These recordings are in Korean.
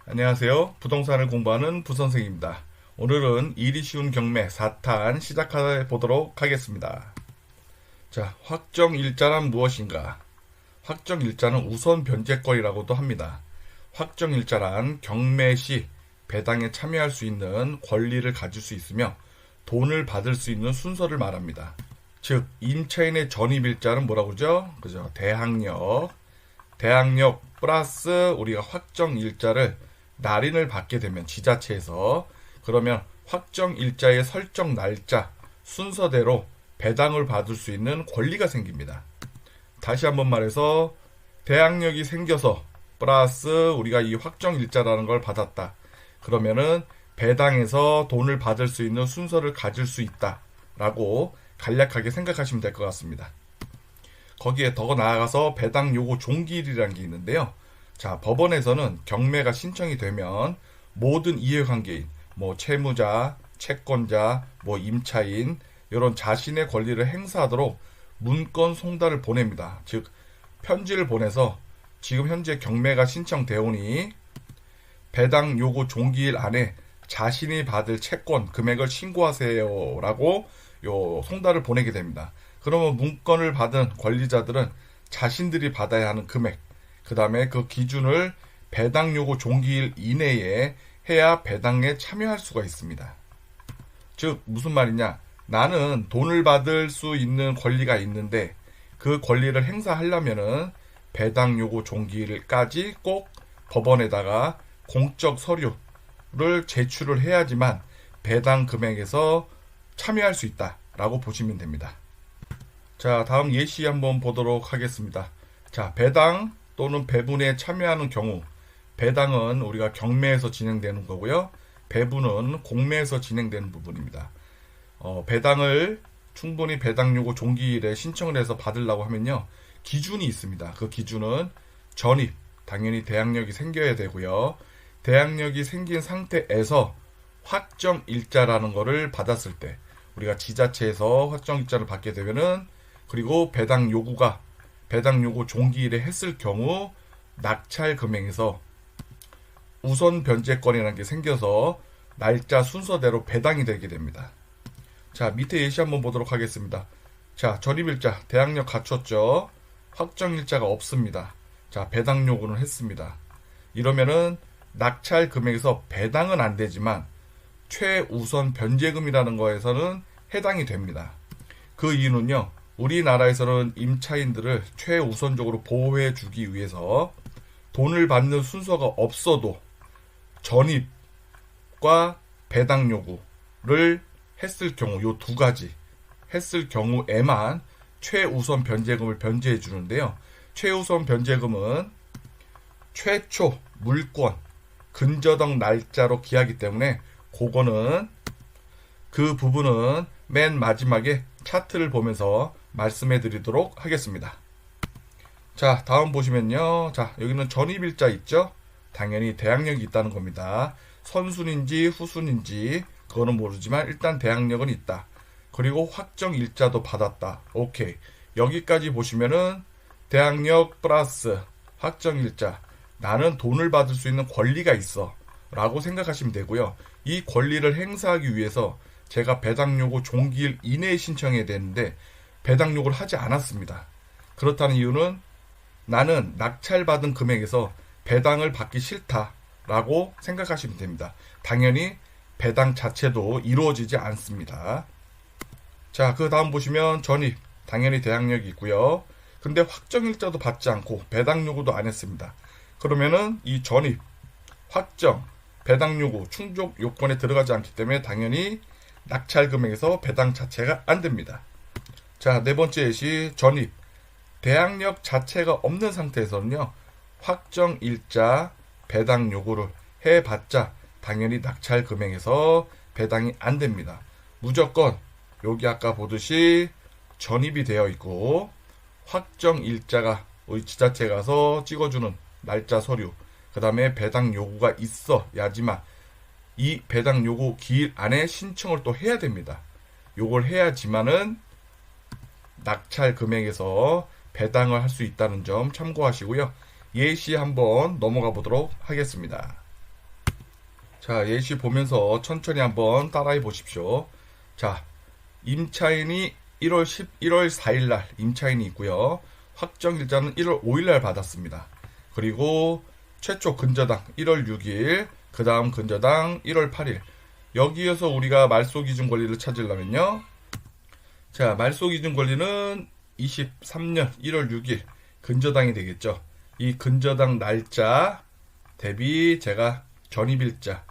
안녕하세요. 부동산을 공부하는 부선생입니다. 오늘은 일이 쉬운 경매 4탄 시작해 보도록 하겠습니다. 자, 확정일자란 무엇인가? 확정일자는 우선 변제권이라고도 합니다. 확정일자란 경매 시 배당에 참여할 수 있는 권리를 가질 수 있으며 돈을 받을 수 있는 순서를 말합니다. 즉, 임차인의 전입일자는 뭐라고 그러죠? 그죠? 대항력 플러스 우리가 확정일자를 날인을 받게 되면 지자체에서 그러면 확정일자의 설정 날짜 순서대로 배당을 받을 수 있는 권리가 생깁니다. 다시 한번 말해서 대항력이 생겨서 플러스 우리가 이 확정일자라는 걸 받았다. 그러면은 배당에서 돈을 받을 수 있는 순서를 가질 수 있다라고 간략하게 생각하시면 될 것 같습니다. 거기에 더 나아가서 배당 요구 종기일이라는 게 있는데요. 자, 법원에서는 경매가 신청이 되면 모든 이해관계인, 채무자, 채권자, 임차인 이런 자신의 권리를 행사하도록 문건 송달을 보냅니다. 즉 편지를 보내서 지금 현재 경매가 신청되오니 배당 요구 종기일 안에 자신이 받을 채권 금액을 신고하세요라고 요 송달을 보내게 됩니다. 그러면 문건을 받은 권리자들은 자신들이 받아야 하는 금액, 그 다음에 그 기준을 배당 요구 종기일 이내에 해야 배당에 참여할 수가 있습니다. 즉 무슨 말이냐? 나는 돈을 받을 수 있는 권리가 있는데 그 권리를 행사하려면은 배당 요구 종기일까지 꼭 법원에다가 공적 서류를 제출을 해야지만 배당 금액에서 참여할 수 있다라고 보시면 됩니다. 자, 다음 예시 한번 보도록 하겠습니다. 자, 배당 또는 배분에 참여하는 경우 배당은 우리가 경매에서 진행되는 거고요. 배분은 공매에서 진행되는 부분입니다. 배당을 충분히 배당 요구 종기일에 신청을 해서 받으려고 하면요. 기준이 있습니다. 그 기준은 전입, 당연히 대항력이 생겨야 되고요. 대항력이 생긴 상태에서 확정일자라는 거를 받았을 때 우리가 지자체에서 확정일자를 받게 되면은 그리고 배당 요구 종기일에 했을 경우 낙찰 금액에서 우선 변제권이라는 게 생겨서 날짜 순서대로 배당이 되게 됩니다. 자, 밑에 예시 한번 보도록 하겠습니다. 자, 전입일자 대항력 갖췄죠. 확정일자가 없습니다. 자, 배당 요구는 했습니다. 이러면은 낙찰 금액에서 배당은 안 되지만 최우선 변제금이라는 거에서는 해당이 됩니다. 그 이유는요. 우리나라에서는 임차인들을 최우선적으로 보호해 주기 위해서 돈을 받는 순서가 없어도 전입과 배당 요구를 했을 경우 요 두 가지 했을 경우에만 최우선 변제금을 변제해 주는데요. 최우선 변제금은 최초 물권 근저당 날짜로 기하기 때문에 그거는 그 부분은 맨 마지막에 차트를 보면서 말씀해 드리도록 하겠습니다. 자, 다음 보시면요. 자, 여기는 전입일자 있죠? 당연히 대항력이 있다는 겁니다. 선순인지 후순인지 그거는 모르지만 일단 대항력은 있다. 그리고 확정일자도 받았다. 오케이. 여기까지 보시면은 대항력 플러스 확정일자. 나는 돈을 받을 수 있는 권리가 있어. 라고 생각하시면 되고요. 이 권리를 행사하기 위해서 제가 배당 요구 종기일 이내에 신청해야 되는데 배당 요구를 하지 않았습니다. 그렇다는 이유는 나는 낙찰받은 금액에서 배당을 받기 싫다라고 생각하시면 됩니다. 당연히 배당 자체도 이루어지지 않습니다. 자, 그 다음 보시면 전입 당연히 대항력이 있고요. 근데 확정일자도 받지 않고 배당 요구도 안 했습니다. 그러면은 이 전입, 확정, 배당 요구, 충족 요건에 들어가지 않기 때문에 당연히 낙찰 금액에서 배당 자체가 안 됩니다. 자, 네 번째 예시 전입. 대항력 자체가 없는 상태에서는요. 확정일자 배당 요구를 해봤자 당연히 낙찰 금액에서 배당이 안 됩니다. 무조건 여기 아까 보듯이 전입이 되어 있고 확정일자가 우리 지자체 가서 찍어주는 날짜 서류 그 다음에 배당 요구가 있어야지만 이 배당 요구 기일 안에 신청을 또 해야 됩니다. 요걸 해야지만은 낙찰 금액에서 배당을 할 수 있다는 점 참고하시고요. 예시 한번 넘어가 보도록 하겠습니다. 자, 예시 보면서 천천히 한번 따라해 보십시오. 자, 임차인이 1월 4일 날 임차인이 있고요. 확정일자는 1월 5일 날 받았습니다. 그리고 최초 근저당 1월 6일, 그 다음 근저당 1월 8일. 여기에서 우리가 말소기준 권리를 찾으려면요. 자, 말소기준 권리는 23년 1월 6일 근저당이 되겠죠. 이 근저당 날짜 대비 제가 전입일자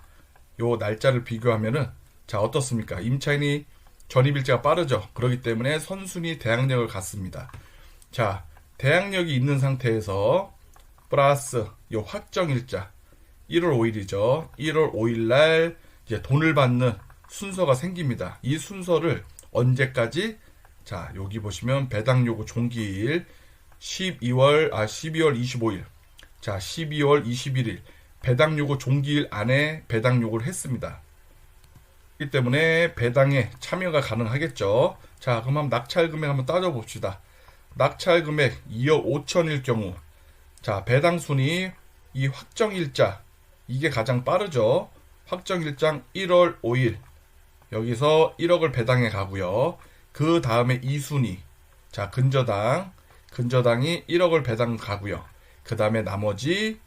요 날짜를 비교하면은 자, 어떻습니까? 임차인이 전입일자가 빠르죠. 그렇기 때문에 선순위 대항력을 갖습니다. 자, 대항력이 있는 상태에서 플러스 요 확정일자 1월 5일이죠. 1월 5일 날 이제 돈을 받는 순서가 생깁니다. 이 순서를 언제까지? 자, 여기 보시면 배당 요구 종기일 12월 25일. 자, 12월 21일 배당 요구 종기일 안에 배당 요구를 했습니다. 그렇기 때문에 배당에 참여가 가능하겠죠. 자, 그럼 한번 낙찰 금액 한번 따져봅시다. 낙찰 금액 2억 5천일 경우, 자, 배당 순위 이 확정일자 이게 가장 빠르죠. 확정일장 1월 5일 여기서 1억을 배당해 가고요. 그 다음에 2순위, 자, 근저당이 1억을 배당 가고요. 그 다음에 나머지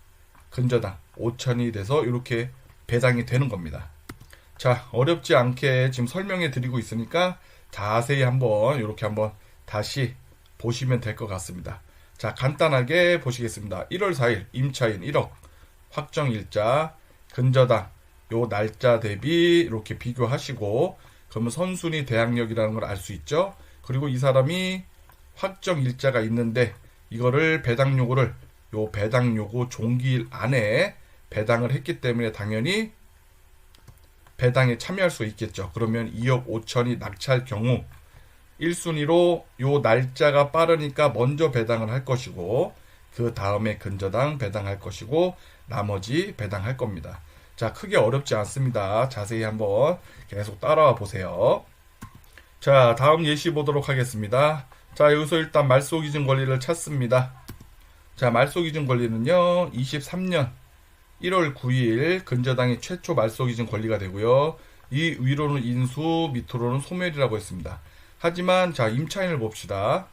근저당 5천이 돼서 이렇게 배당이 되는 겁니다. 자, 어렵지 않게 지금 설명해 드리고 있으니까 자세히 한번 이렇게 한번 다시 보시면 될 것 같습니다. 자, 간단하게 보시겠습니다. 1월 4일 임차인 1억 확정일자 근저당 요 날짜 대비 이렇게 비교하시고, 그러면 선순위 대항력이라는 걸 알 수 있죠. 그리고 이 사람이 확정일자가 있는데 이거를 배당 요구를 요 배당 요구 종기일 안에 배당을 했기 때문에 당연히 배당에 참여할 수 있겠죠. 그러면 2억 5천이 낙찰 경우 1순위로 요 날짜가 빠르니까 먼저 배당을 할 것이고, 그 다음에 근저당 배당할 것이고, 나머지 배당할 겁니다. 자, 크게 어렵지 않습니다. 자세히 한번 계속 따라와 보세요. 자, 다음 예시 보도록 하겠습니다. 자, 여기서 일단 말소기준 권리를 찾습니다. 자, 말소기준 권리는요, 23년 1월 9일 근저당이 최초 말소기준 권리가 되고요. 이 위로는 인수, 밑으로는 소멸이라고 했습니다. 하지만 자, 임차인을 봅시다.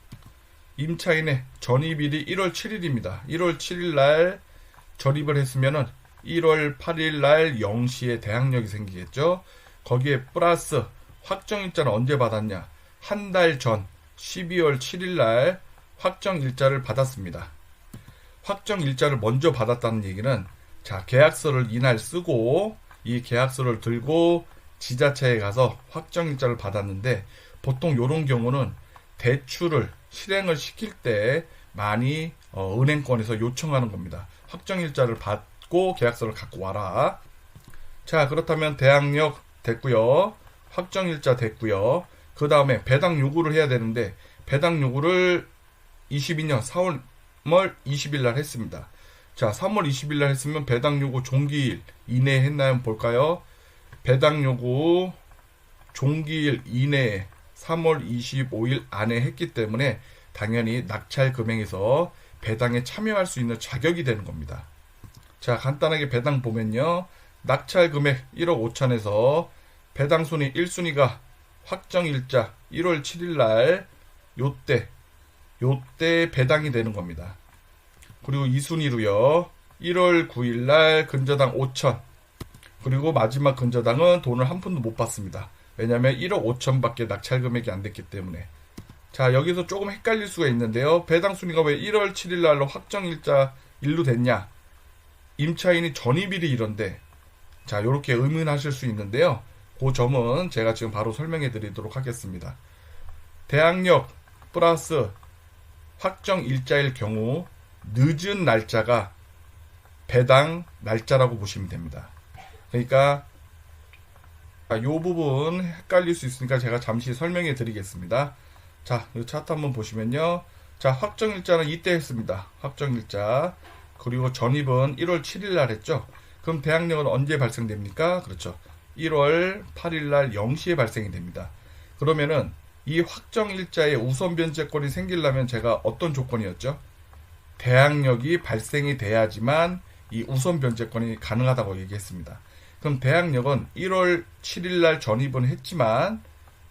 임차인의 전입일이 1월 7일입니다. 1월 7일 날 전입을 했으면은 1월 8일 날 0시에 대항력이 생기겠죠. 거기에 플러스 확정일자는 언제 받았냐? 한 달 전 12월 7일 날 확정일자를 받았습니다. 확정일자를 먼저 받았다는 얘기는, 자, 계약서를 이날 쓰고 이 계약서를 들고 지자체에 가서 확정일자를 받았는데, 보통 이런 경우는 대출을 실행을 시킬 때 많이 은행권에서 요청하는 겁니다. 확정일자를 받고 계약서를 갖고 와라. 자, 그렇다면 대항력 됐고요. 확정일자 됐고요. 그 다음에 배당 요구를 해야 되는데 배당 요구를 22년 3월 20일 날 했습니다. 자, 3월 20일 날 했으면 배당 요구 종기일 이내에 했나요? 한번 볼까요? 배당 요구 종기일 이내에 3월 25일 안에 했기 때문에 당연히 낙찰 금액에서 배당에 참여할 수 있는 자격이 되는 겁니다. 자, 간단하게 배당 보면요. 낙찰 금액 1억 5천에서 배당 순위 1순위가 확정일자 1월 7일 날 요때 배당이 되는 겁니다. 그리고 2순위로요. 1월 9일 날 근저당 5천. 그리고 마지막 근저당은 돈을 한 푼도 못 받습니다. 왜냐하면 1억 5천밖에 낙찰 금액이 안 됐기 때문에. 자, 여기서 조금 헷갈릴 수가 있는데요. 배당 순위가 왜 1월 7일 날로 확정일자 일로 됐냐? 임차인이 전입일이 이런데, 자, 이렇게 의문하실 수 있는데요. 그 점은 제가 지금 바로 설명해 드리도록 하겠습니다. 대항력 플러스 확정일자일 경우 늦은 날짜가 배당 날짜라고 보시면 됩니다. 그러니까 이 부분 헷갈릴 수 있으니까 제가 잠시 설명해 드리겠습니다. 자, 이 차트 한번 보시면요. 자, 확정일자는 이때 했습니다. 확정일자. 그리고 전입은 1월 7일 날 했죠. 그럼 대항력은 언제 발생됩니까? 그렇죠. 1월 8일 날 0시에 발생이 됩니다. 그러면은 이 확정일자에 우선 변제권이 생기려면 제가 어떤 조건이었죠? 대항력이 발생이 돼야지만 이 우선 변제권이 가능하다고 얘기했습니다. 그럼 대항력은 1월 7일날 전입은 했지만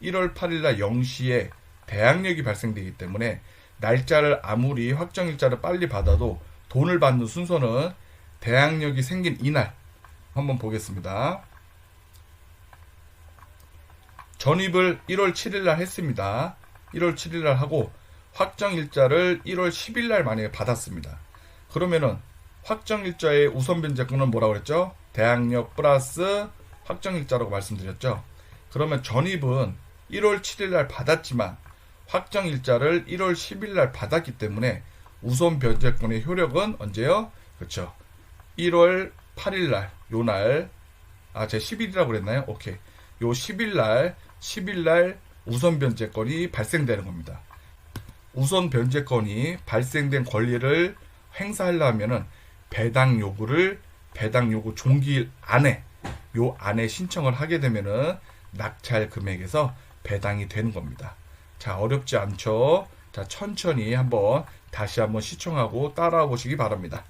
1월 8일날 0시에 대항력이 발생되기 때문에 날짜를 아무리 확정일자를 빨리 받아도 돈을 받는 순서는 대항력이 생긴 이날 한번 보겠습니다. 전입을 1월 7일날 했습니다. 1월 7일날 하고 확정일자를 1월 10일날 만약에 받았습니다. 그러면은 확정일자의 우선 변제권은 뭐라고 그랬죠? 대항력 플러스 확정일자라고 말씀드렸죠. 그러면 전입은 1월 7일날 받았지만 확정일자를 1월 10일날 받았기 때문에 우선 변제권의 효력은 언제요? 그렇죠. 1월 8일날 요날 제가 10일이라고 그랬나요? 오케이. 요 10일날 우선 변제권이 발생되는 겁니다. 우선 변제권이 발생된 권리를 행사하려면은 배당 요구 종기일 안에 요 안에 신청을 하게 되면은 낙찰 금액에서 배당이 되는 겁니다. 자, 어렵지 않죠? 자, 천천히 다시 한번 시청하고 따라와 보시기 바랍니다.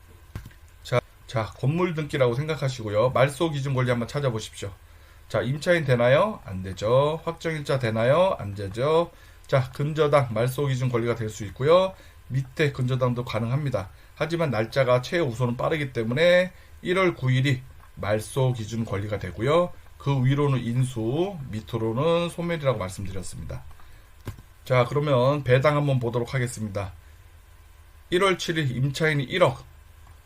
자, 건물 등기라고 생각하시고요. 말소 기준 권리 한번 찾아보십시오. 자, 임차인 되나요? 안 되죠. 확정일자 되나요? 안 되죠. 자, 근저당 말소 기준 권리가 될 수 있고요. 밑에 근저당도 가능합니다. 하지만 날짜가 최우선은 빠르기 때문에 1월 9일이 말소 기준 권리가 되고요. 그 위로는 인수, 밑으로는 소멸이라고 말씀드렸습니다. 자, 그러면 배당 한번 보도록 하겠습니다. 1월 7일 임차인이 1억.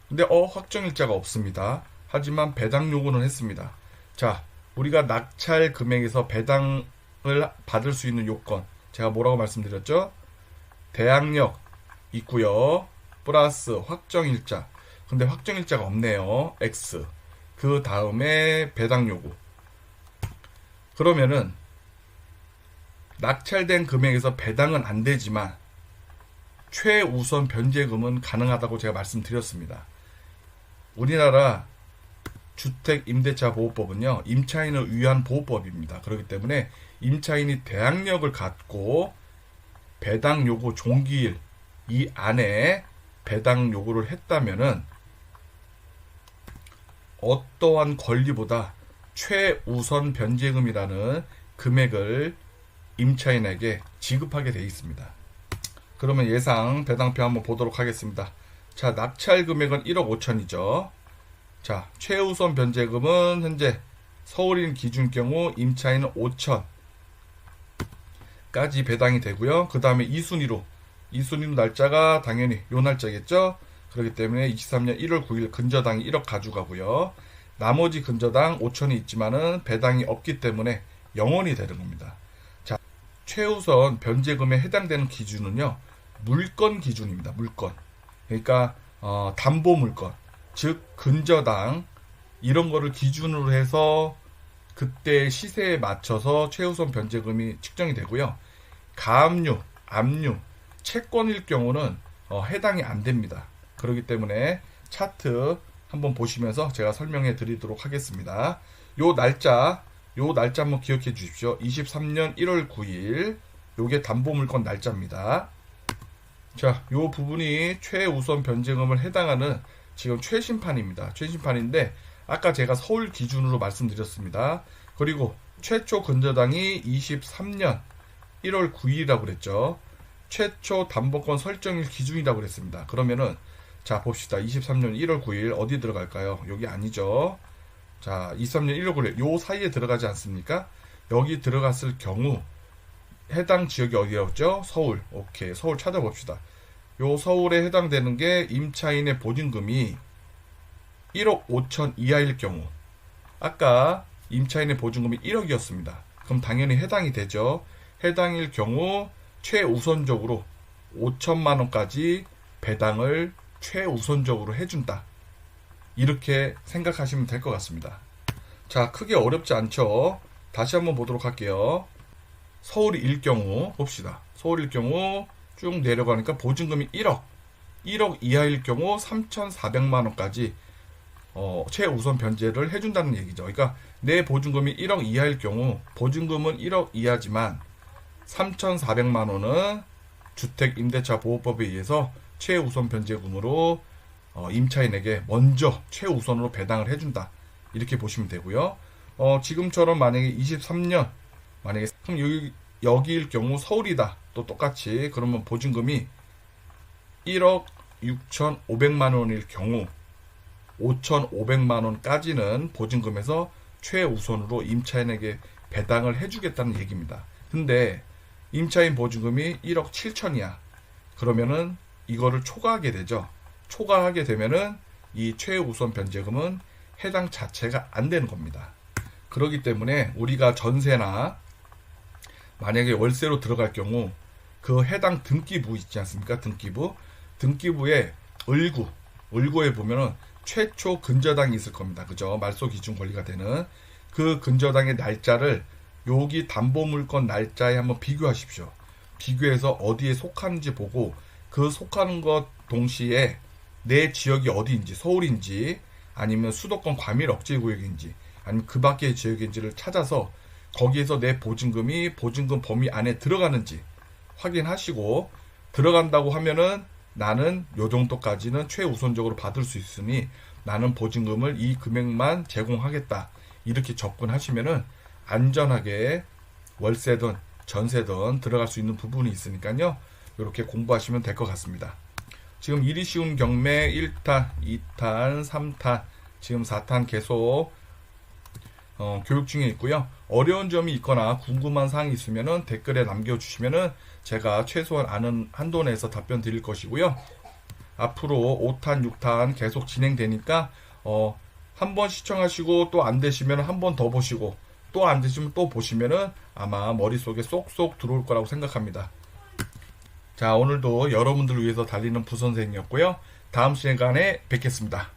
근데 확정일자가 없습니다. 하지만 배당 요구는 했습니다. 자, 우리가 낙찰 금액에서 배당을 받을 수 있는 요건, 제가 뭐라고 말씀드렸죠? 대항력 있고요. 플러스 확정일자. 근데 확정일자가 없네요. X. 그 다음에 배당 요구. 그러면은 낙찰된 금액에서 배당은 안 되지만 최우선 변제금은 가능하다고 제가 말씀드렸습니다. 우리나라 주택임대차보호법은요, 임차인을 위한 보호법입니다. 그렇기 때문에 임차인이 대항력을 갖고 배당 요구 종기일 이 안에 배당 요구를 했다면은 어떠한 권리보다 최우선 변제금이라는 금액을 임차인에게 지급하게 되어 있습니다. 그러면 예상 배당표 한번 보도록 하겠습니다. 자, 낙찰 금액은 1억 5천이죠. 자, 최우선 변제금은 현재 서울인 기준 경우 임차인은 5천까지 배당이 되고요. 그 다음에 2순위로 날짜가 당연히 요 날짜겠죠. 그렇기 때문에 23년 1월 9일 근저당이 1억 가져가고요. 나머지 근저당 5천이 있지만은 배당이 없기 때문에 0원이 되는 겁니다. 자, 최우선 변제금에 해당되는 기준은요, 물건 기준입니다. 물건. 그러니까 담보 물건, 즉 근저당 이런 거를 기준으로 해서 그때 시세에 맞춰서 최우선 변제금이 측정이 되고요. 가압류, 압류, 채권일 경우는 해당이 안 됩니다. 그렇기 때문에 차트 한번 보시면서 제가 설명해 드리도록 하겠습니다. 요 날짜 한번 기억해 주십시오. 23년 1월 9일 요게 담보물건 날짜입니다. 자, 요 부분이 최우선 변제금을 해당하는 지금 최신판입니다. 최신판인데 아까 제가 서울 기준으로 말씀드렸습니다. 그리고 최초 근저당이 23년 1월 9일이라고 그랬죠. 최초 담보권 설정일 기준이라고 그랬습니다. 그러면은 자, 봅시다. 23년 1월 9일 어디 들어갈까요? 여기 아니죠. 자, 23년 1월 9일 요 사이에 들어가지 않습니까? 여기 들어갔을 경우 해당 지역이 어디였죠? 서울. 오케이. 서울 찾아봅시다. 요 서울에 해당되는 게 임차인의 보증금이 1억 5천 이하일 경우, 아까 임차인의 보증금이 1억이었습니다. 그럼 당연히 해당이 되죠. 해당일 경우 최우선적으로 5천만 원까지 배당을 최우선적으로 해준다. 이렇게 생각하시면 될 것 같습니다. 자, 크게 어렵지 않죠? 다시 한번 보도록 할게요. 서울일 경우 봅시다. 서울일 경우 쭉 내려가니까 보증금이 1억 이하일 경우 3,400만 원까지 최우선 변제를 해준다는 얘기죠. 그러니까 내 보증금이 1억 이하일 경우 보증금은 1억 이하지만 3,400만 원은 주택임대차보호법에 의해서 최우선 변제금으로 임차인에게 먼저 최우선으로 배당을 해준다. 이렇게 보시면 되고요. 지금처럼 만약에 23년 만약에 그럼 여기일 경우 서울이다. 또 똑같이 그러면 보증금이 1억 6,500만 원일 경우 5,500만 원까지는 보증금에서 최우선으로 임차인에게 배당을 해주겠다는 얘기입니다. 근데 임차인 보증금이 1억 7천이야. 그러면은 이거를 초과하게 되죠. 초과하게 되면은 이 최우선 변제금은 해당 자체가 안 되는 겁니다. 그렇기 때문에 우리가 전세나 만약에 월세로 들어갈 경우 그 해당 등기부 있지 않습니까? 등기부에 을구에 보면은 최초 근저당이 있을 겁니다. 그죠? 말소 기준 권리가 되는 그 근저당의 날짜를 여기 담보물건 날짜에 한번 비교하십시오. 비교해서 어디에 속하는지 보고 그 속하는 것 동시에 내 지역이 어디인지 서울인지 아니면 수도권 과밀 억제 구역인지 아니면 그 밖의 지역인지를 찾아서 거기에서 내 보증금이 보증금 범위 안에 들어가는지 확인하시고 들어간다고 하면은 나는 요 정도까지는 최우선적으로 받을 수 있으니 나는 보증금을 이 금액만 제공하겠다. 이렇게 접근하시면은 안전하게 월세든 전세든 들어갈 수 있는 부분이 있으니까요. 이렇게 공부하시면 될 것 같습니다. 지금 일이 쉬운 경매 1탄, 2탄, 3탄, 지금 4탄 계속 교육 중에 있고요. 어려운 점이 있거나 궁금한 사항이 있으면은 댓글에 남겨주시면은 제가 최소한 아는 한도 내에서 답변 드릴 것이고요. 앞으로 5탄, 6탄 계속 진행되니까 한번 시청하시고 또 안 되시면 한 번 더 보시고 또 안 되시면 또 보시면은 아마 머릿속에 쏙쏙 들어올 거라고 생각합니다. 자, 오늘도 여러분들을 위해서 달리는 부선생이었고요. 다음 시간에 뵙겠습니다.